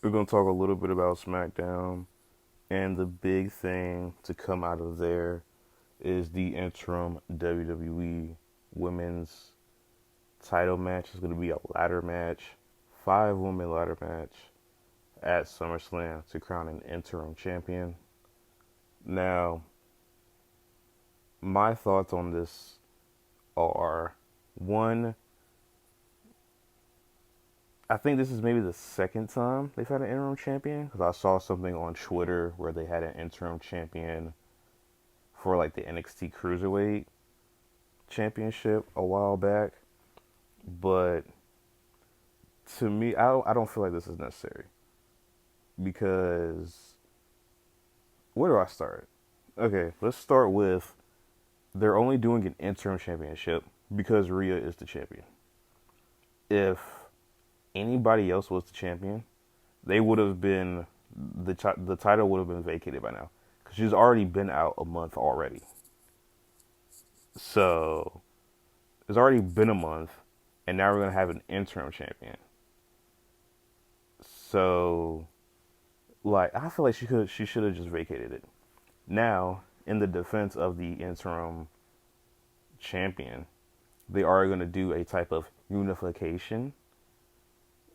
We're going to talk a little bit about SmackDown, and the big thing to come out of there is the interim WWE Women's title match. It's going to be a ladder match, 5 woman ladder match at Summerslam to crown an interim champion. Now, my thoughts on this are one, I think this is maybe the second time they've had an interim champion because I saw something on Twitter where they had an interim champion for like the NXT Cruiserweight Championship a while back. But to me, I don't feel like this is necessary because where do I start? Okay, let's start with they're only doing an interim championship because Rhea is the champion. If anybody else was the champion, they would have been the title would have been vacated by now because she's already been out a month already. So it's already been a month, and now we're gonna have an interim champion. So like I feel like she should have just vacated it. Now, in the defense of the interim champion, they are going to do a type of unification.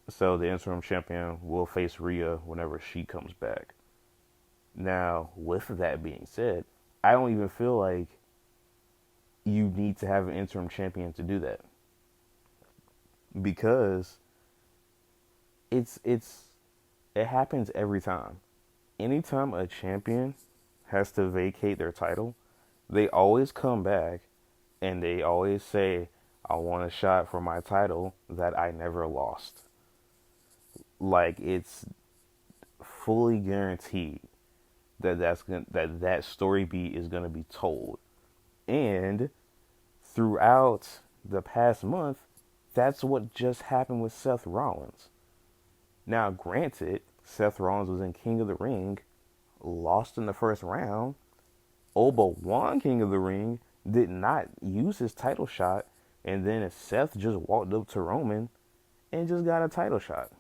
So the interim champion will face Rhea whenever she comes back. Now, with that being said, I don't even feel like you need to have an interim champion to do that because it's it happens every time. Anytime a champion has to vacate their title, they always come back and they always say, I want a shot for my title that I never lost. Like it's fully guaranteed that that story beat is going to be told. And throughout the past month, that's what just happened with Seth Rollins. Now, granted, Seth Rollins was in King of the Ring, lost in the first round. Oba won King of the Ring, did not use his title shot, and then Seth just walked up to Roman and just got a title shot.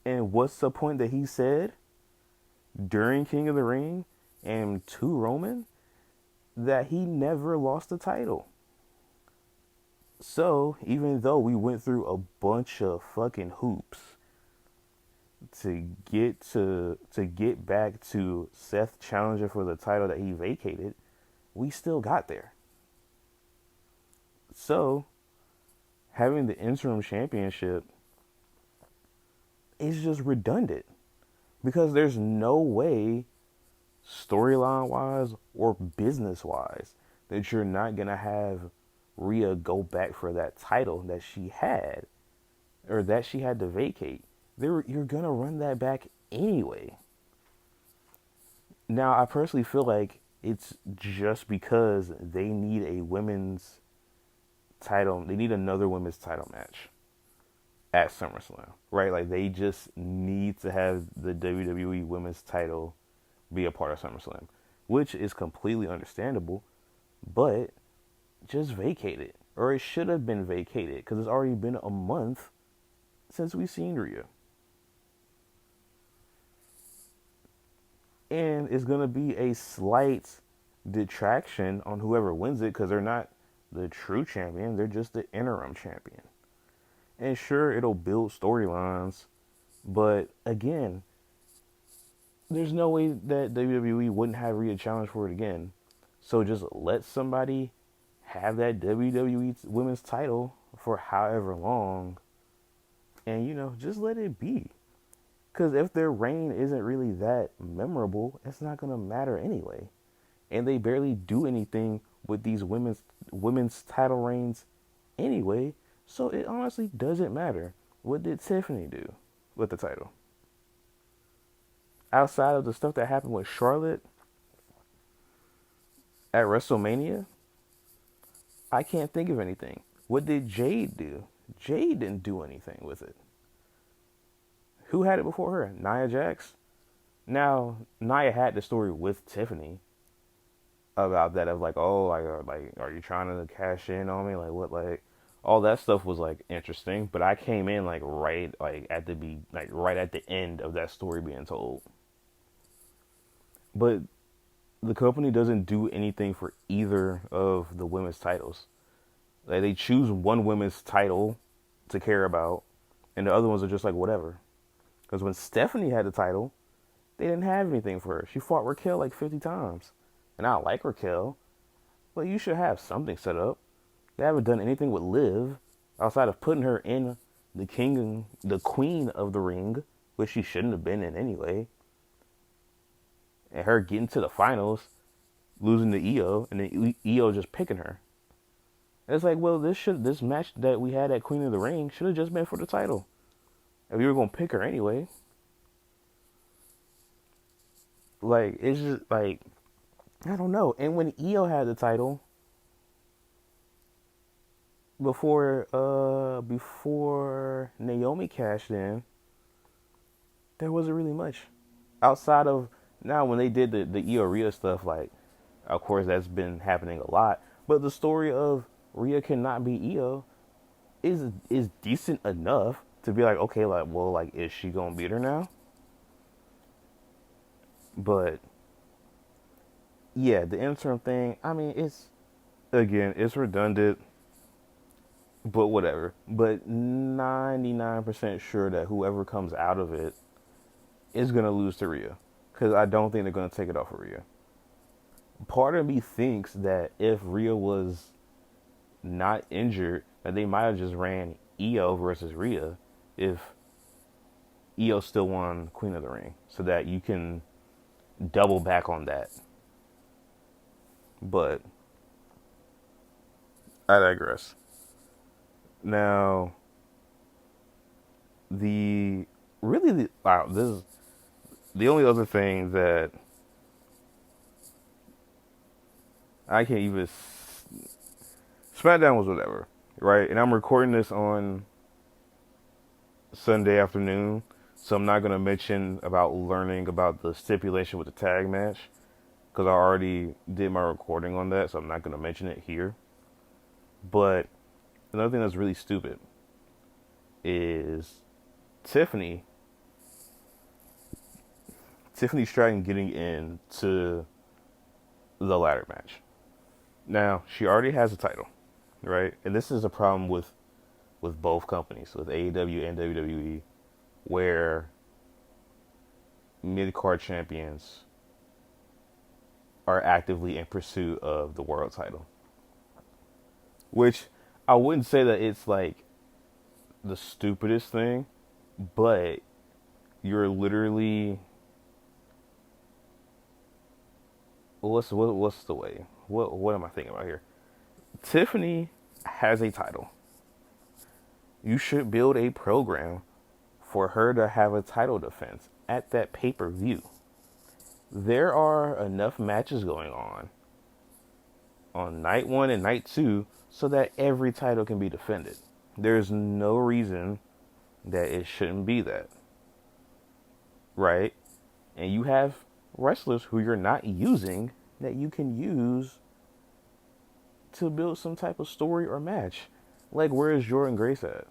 And what's the point that he said during King of the Ring and to Roman? That he never lost the title. So, even though we went through a bunch of fucking hoops to get back to Seth challenging for the title that he vacated, we still got there. So, having the interim championship is just redundant because there's no way, storyline wise or business wise, that you're not gonna have Rhea go back for that title that she had or that she had to vacate. You're gonna run that back anyway. Now, I personally feel like it's just because they need a women's title. They need another women's title match at SummerSlam, right? Like they just need to have the WWE Women's title be a part of SummerSlam, which is completely understandable. But just vacate it, or it should have been vacated because it's already been a month since we've seen Rhea. And it's going to be a slight detraction on whoever wins it because they're not the true champion, they're just the interim champion. And sure, it'll build storylines, but again, there's no way that WWE wouldn't have Rhea challenge for it again. So just let somebody have that WWE Women's title for however long, and just let it be. Because if their reign isn't really that memorable, it's not gonna matter anyway. And they barely do anything with these women's title reigns anyway. So it honestly doesn't matter. What did Tiffany do with the title? Outside of the stuff that happened with Charlotte at WrestleMania, I can't think of anything. What did Jade do? Jade didn't do anything with it. Who had it before her? Nia Jax. Now, Nia had the story with Tiffany about that of like, oh, like are you trying to cash in on me? Like what? Like, All that stuff was like interesting, but I came in like right at the end of that story being told. But the company doesn't do anything for either of the women's titles. Like they choose one women's title to care about, and the other ones are just like whatever. Because when Stephanie had the title, they didn't have anything for her. She fought Raquel like 50 times, and I like Raquel, but you should have something set up. They haven't done anything with Liv outside of putting her in the queen of the ring, which she shouldn't have been in anyway, and her getting to the finals, losing to Io, and then Io just picking her. It's like, well, this match that we had at Queen of the Ring should have just been for the title. If you were gonna pick her anyway, like it's just like I don't know. And when Io had the title before Naomi cashed in, there wasn't really much outside of now when they did the Io Rhea stuff. Like, of course, that's been happening a lot. But the story of Rhea cannot beat Io is decent enough to be like, okay, like, well, like, is she gonna beat her now? But yeah, the interim thing. I mean, it's redundant, but whatever. But 99% sure that whoever comes out of it is gonna lose to Rhea, because I don't think they're gonna take it off of Rhea. Part of me thinks that if Rhea was not injured, that they might have just ran Io versus Rhea if Io still won Queen of the Ring, so that you can double back on that. But I digress. Now, the really wow, this is the only other thing that I can't even. Smackdown was whatever, right? And I'm recording this on Sunday afternoon, so I'm not gonna mention about learning about the stipulation with the tag match because I already did my recording on that, so I'm not gonna mention it here. But another thing that's really stupid is Tiffany Stratton getting into the ladder match. Now, she already has a title, right? And this is a problem with both companies, with AEW and WWE, where mid-card champions are actively in pursuit of the world title. Which I wouldn't say that it's like the stupidest thing, but you're literally what's the way? What am I thinking about here? Tiffany has a title. You should build a program for her to have a title defense at that pay-per-view. There are enough matches going on night 1 and night 2 so that every title can be defended. There's no reason that it shouldn't be that. Right? And you have wrestlers who you're not using that you can use to build some type of story or match. Like, where is Jordan Grace at?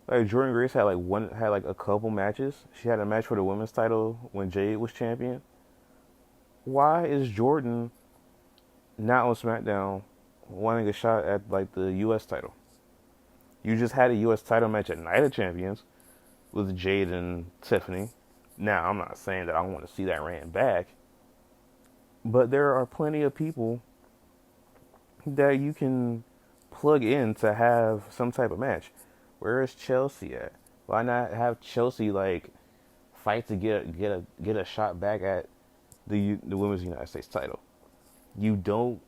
Like, Jordan Grace had like a couple matches. She had a match for the women's title when Jade was champion. Why is Jordan not on SmackDown wanting a shot at like the US title? You just had a US title match at Night of Champions with Jade and Tiffany. Now, I'm not saying that I want to see that ran back, but there are plenty of people that you can plug in to have some type of match. Where is Chelsea at? Why not have Chelsea like fight to get a shot back at the women's United States title? You don't.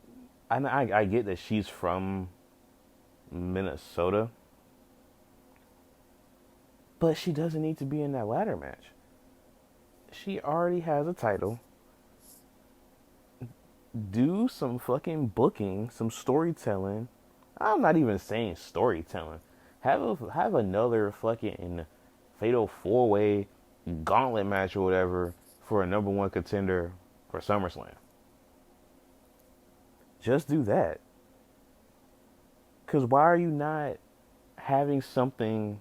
I get that she's from Minnesota, but she doesn't need to be in that ladder match. She already has a title. Do some fucking booking, some storytelling. I'm not even saying storytelling. Have another fucking fatal 4-way gauntlet match or whatever for a number 1 contender for SummerSlam. Just do that. Because why are you not having something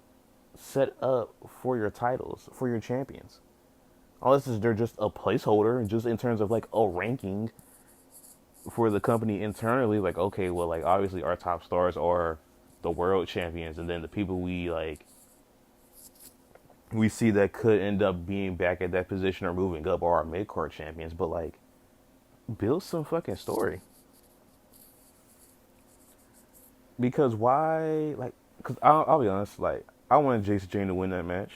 set up for your titles, for your champions? Unless they're just a placeholder, just in terms of like a ranking for the company internally. Like, okay, well, like obviously our top stars are the world champions, and then the people we see that could end up being back at that position or moving up are our mid card champions. But like, build some fucking story. Because why? Like, because I'll be honest. Like, I wanted JC Jane to win that match,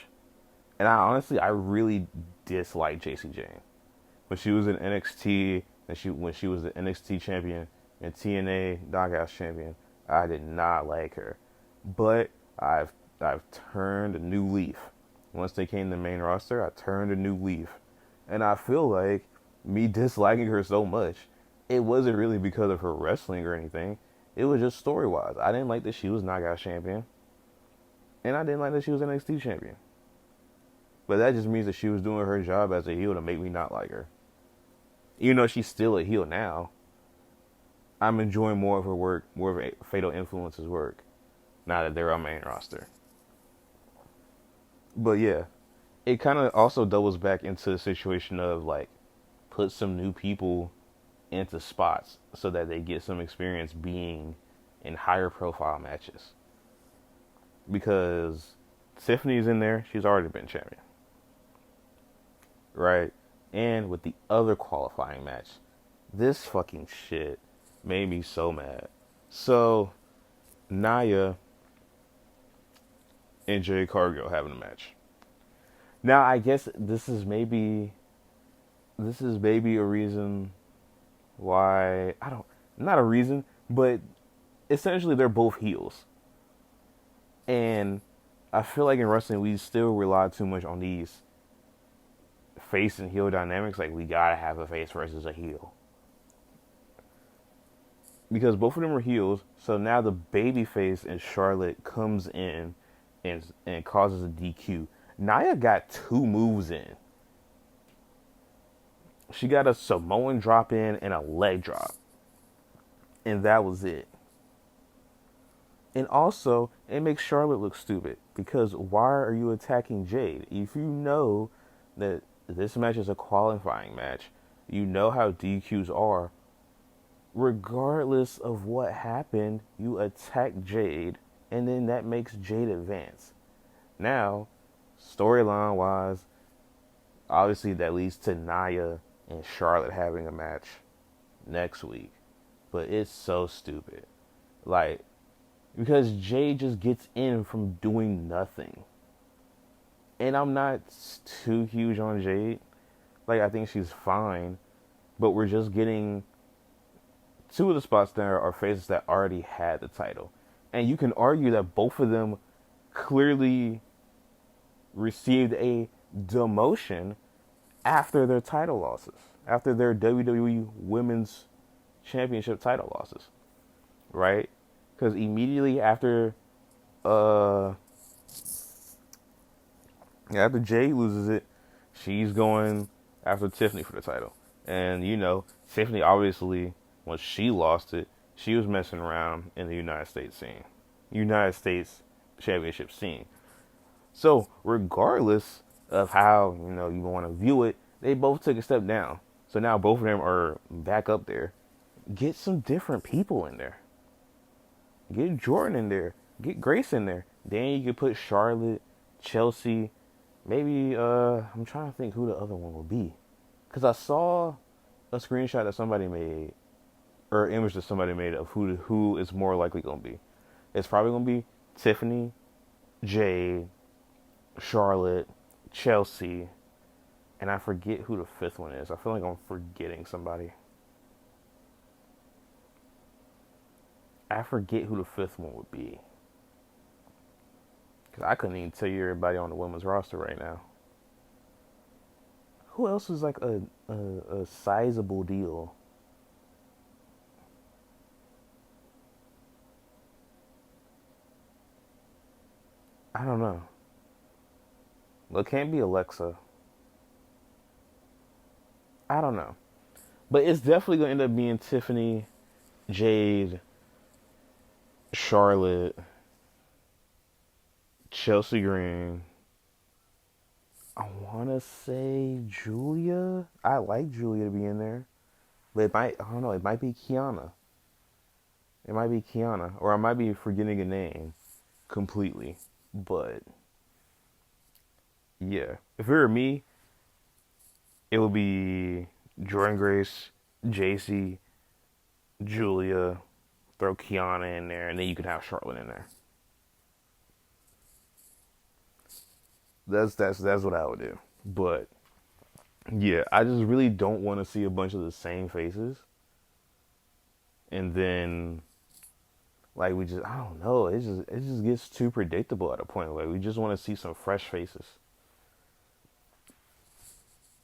and I really dislike JC Jane when she was in NXT and when she was the NXT champion and TNA Knockouts champion. I did not like her, but I've turned a new leaf. Once they came to the main roster, I turned a new leaf, and I feel like me disliking her so much, it wasn't really because of her wrestling or anything. It was just story wise. I didn't like that she was Knockout champion, and I didn't like that she was NXT champion. But that just means that she was doing her job as a heel to make me not like her. Even though she's still a heel now, I'm enjoying more of her work, more of Fatal Influence's work, now that they're on main roster. But yeah, it kind of also doubles back into the situation of like, put some new people into spots so that they get some experience being in higher profile matches. Because Tiffany's in there, she's already been champion. Right? And with the other qualifying match, this fucking shit made me so mad. So, Nia and Jade Cargill having a match. Now, I guess this is maybe a reason why, not a reason, but essentially they're both heels. And I feel like in wrestling we still rely too much on these face and heel dynamics. Like, we gotta have a face versus a heel. Because both of them are heels, so now the babyface in Charlotte comes in and causes a DQ. Nia got 2 moves in. She got a Samoan drop in and a leg drop. And that was it. And also, it makes Charlotte look stupid. Because why are you attacking Jade? If you know that this match is a qualifying match, you know how DQs are. Regardless of what happened, you attack Jade, and then that makes Jade advance. Now, storyline wise, obviously that leads to Nia and Charlotte having a match next week. But it's so stupid. Like, because Jade just gets in from doing nothing. And I'm not too huge on Jade. Like, I think she's fine. But we're just getting 2 of the spots there are faces that already had the title. And you can argue that both of them clearly received a demotion after their title losses. After their WWE Women's Championship title losses. Right? Because immediately after Jay loses it, she's going after Tiffany for the title. And, you know, Tiffany obviously, when she lost it, she was messing around in the United States Championship scene. So, regardless of how, you know, you want to view it, they both took a step down. So now both of them are back up there. Get some different people in there. Get Jordan in there. Get Grace in there. Then you can put Charlotte, Chelsea, maybe, I'm trying to think who the other one will be. Because I saw a screenshot that somebody made, or an image that somebody made of who is more likely going to be. It's probably going to be Tiffany, Jade, Charlotte, Chelsea, and I forget who the 5th one is. I feel like I'm forgetting somebody. I forget who the 5th one would be. Because I couldn't even tell you everybody on the women's roster right now. Who else is like a sizable deal? I don't know. Well, it can't be Alexa. I don't know. But it's definitely going to end up being Tiffany, Jade, Charlotte, Chelsea Green. I want to say Julia. I like Julia to be in there. But it might, I don't know, it might be Kiana. It might be Kiana. Or I might be forgetting a name completely. But yeah. If it were me, it would be Jordan Grace, JC, Julia, throw Kiana in there, and then you could have Charlotte in there. That's what I would do. But yeah, I just really don't want to see a bunch of the same faces, and then like we just, I don't know, it just gets too predictable at a point. Like we just want to see some fresh faces.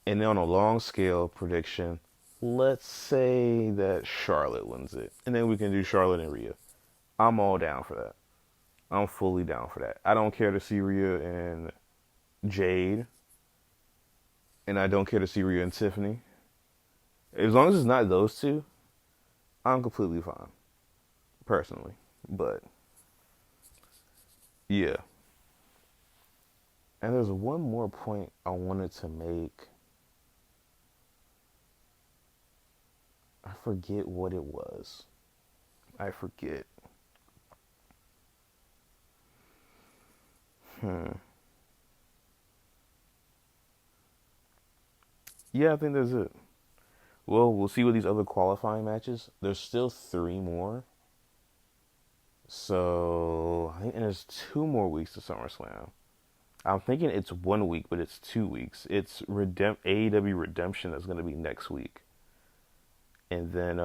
And then on a long scale prediction, let's say that Charlotte wins it, and then we can do Charlotte and Rhea. I'm all down for that. I'm fully down for that. I don't care to see Rhea and Jade, and I don't care to see Rhea and Tiffany. As long as it's not those two, I'm completely fine, personally. But yeah. And there's one more point I wanted to make. I forget what it was. I forget. Hmm. Yeah, I think that's it. Well, we'll see with these other qualifying matches. There's still three more. So, I think and there's 2 more weeks to SummerSlam. I'm thinking it's 1 week, but it's 2 weeks. It's AEW Redemption that's going to be next week. And then,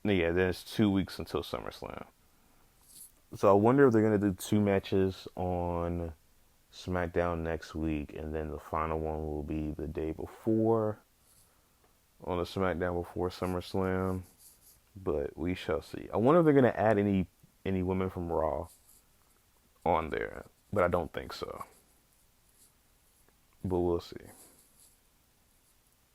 yeah, then it's 2 weeks until SummerSlam. So I wonder if they're going to do 2 matches on SmackDown next week, and then the final one will be the day before on the SmackDown before SummerSlam. But we shall see. I wonder if they're going to add any women from Raw on there, but I don't think so. But we'll see.